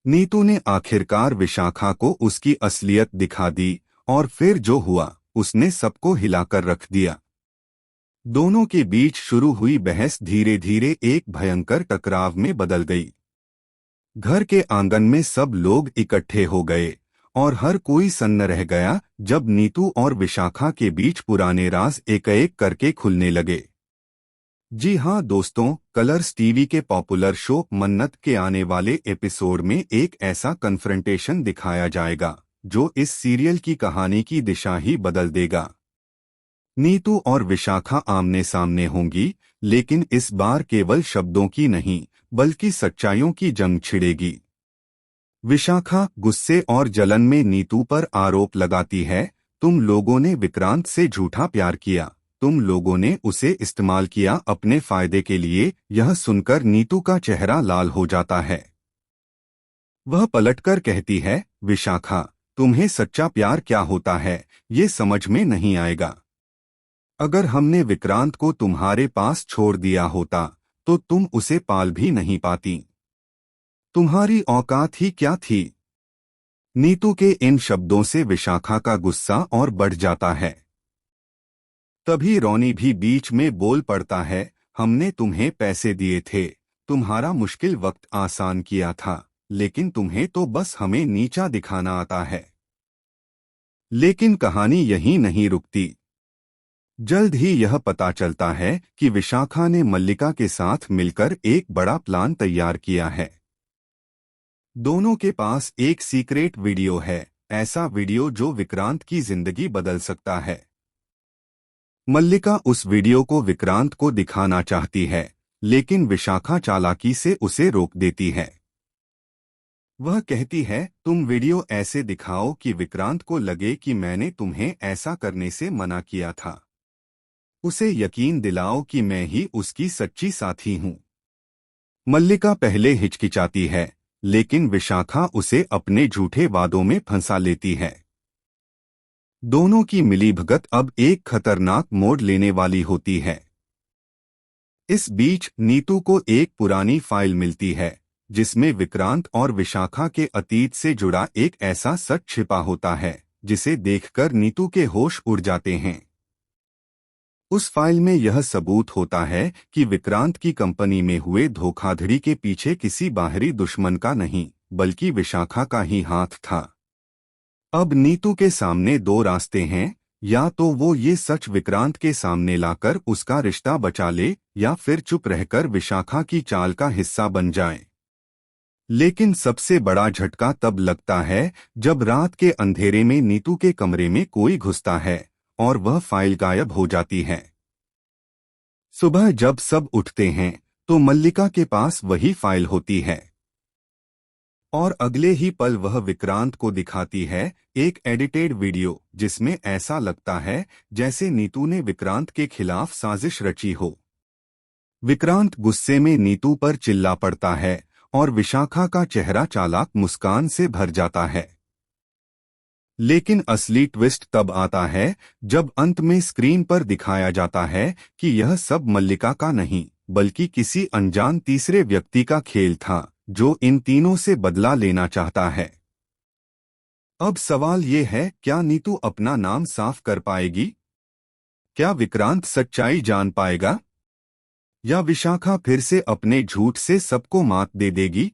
नीतू ने आखिरकार विशाखा को उसकी असलियत दिखा दी और फिर जो हुआ उसने सबको हिलाकर रख दिया। दोनों के बीच शुरू हुई बहस धीरे धीरे एक भयंकर टकराव में बदल गई। घर के आंगन में सब लोग इकट्ठे हो गए और हर कोई सन्न रह गया जब नीतू और विशाखा के बीच पुराने राज एक एक करके खुलने लगे। जी हाँ दोस्तों, कलर्स टीवी के पॉपुलर शो मन्नत के आने वाले एपिसोड में एक ऐसा कन्फ्रंटेशन दिखाया जाएगा जो इस सीरियल की कहानी की दिशा ही बदल देगा। नीतू और विशाखा आमने सामने होंगी, लेकिन इस बार केवल शब्दों की नहीं बल्कि सच्चाइयों की जंग छिड़ेगी। विशाखा गुस्से और जलन में नीतू पर आरोप लगाती है, तुम लोगों ने विक्रांत से झूठा प्यार किया, तुम लोगों ने उसे इस्तेमाल किया अपने फायदे के लिए। यह सुनकर नीतू का चेहरा लाल हो जाता है। वह पलटकर कहती है, विशाखा, तुम्हें सच्चा प्यार क्या होता है ये समझ में नहीं आएगा। अगर हमने विक्रांत को तुम्हारे पास छोड़ दिया होता तो तुम उसे पाल भी नहीं पाती। तुम्हारी औकात ही क्या थी। नीतू के इन शब्दों से विशाखा का गुस्सा और बढ़ जाता है। तभी रोनी भी बीच में बोल पड़ता है, हमने तुम्हें पैसे दिए थे, तुम्हारा मुश्किल वक्त आसान किया था, लेकिन तुम्हें तो बस हमें नीचा दिखाना आता है। लेकिन कहानी यहीं नहीं रुकती। जल्द ही यह पता चलता है कि विशाखा ने मल्लिका के साथ मिलकर एक बड़ा प्लान तैयार किया है। दोनों के पास एक सीक्रेट वीडियो है, ऐसा वीडियो जो विक्रांत की जिंदगी बदल सकता है। मल्लिका उस वीडियो को विक्रांत को दिखाना चाहती है, लेकिन विशाखा चालाकी से उसे रोक देती है। वह कहती है, तुम वीडियो ऐसे दिखाओ कि विक्रांत को लगे कि मैंने तुम्हें ऐसा करने से मना किया था। उसे यकीन दिलाओ कि मैं ही उसकी सच्ची साथी हूँ। मल्लिका पहले हिचकिचाती है, लेकिन विशाखा उसे अपने झूठे वादों में फंसा लेती है। दोनों की मिलीभगत अब एक खतरनाक मोड़ लेने वाली होती है। इस बीच नीतू को एक पुरानी फाइल मिलती है जिसमें विक्रांत और विशाखा के अतीत से जुड़ा एक ऐसा सच छिपा होता है जिसे देखकर नीतू के होश उड़ जाते हैं। उस फाइल में यह सबूत होता है कि विक्रांत की कंपनी में हुए धोखाधड़ी के पीछे किसी बाहरी दुश्मन का नहीं बल्कि विशाखा का ही हाथ था। अब नीतू के सामने दो रास्ते हैं, या तो वो ये सच विक्रांत के सामने लाकर उसका रिश्ता बचा ले या फिर चुप रहकर विशाखा की चाल का हिस्सा बन जाए। लेकिन सबसे बड़ा झटका तब लगता है जब रात के अंधेरे में नीतू के कमरे में कोई घुसता है और वह फाइल गायब हो जाती है। सुबह जब सब उठते हैं तो मल्लिका के पास वही फाइल होती है और अगले ही पल वह विक्रांत को दिखाती है एक एडिटेड वीडियो जिसमें ऐसा लगता है जैसे नीतू ने विक्रांत के खिलाफ साजिश रची हो। विक्रांत गुस्से में नीतू पर चिल्ला पड़ता है और विशाखा का चेहरा चालाक मुस्कान से भर जाता है। लेकिन असली ट्विस्ट तब आता है जब अंत में स्क्रीन पर दिखाया जाता है कि यह सब मल्लिका का नहीं बल्कि किसी अनजान तीसरे व्यक्ति का खेल था जो इन तीनों से बदला लेना चाहता है। अब सवाल ये है, क्या नीतू अपना नाम साफ कर पाएगी? क्या विक्रांत सच्चाई जान पाएगा? या विशाखा फिर से अपने झूठ से सबको मात दे देगी?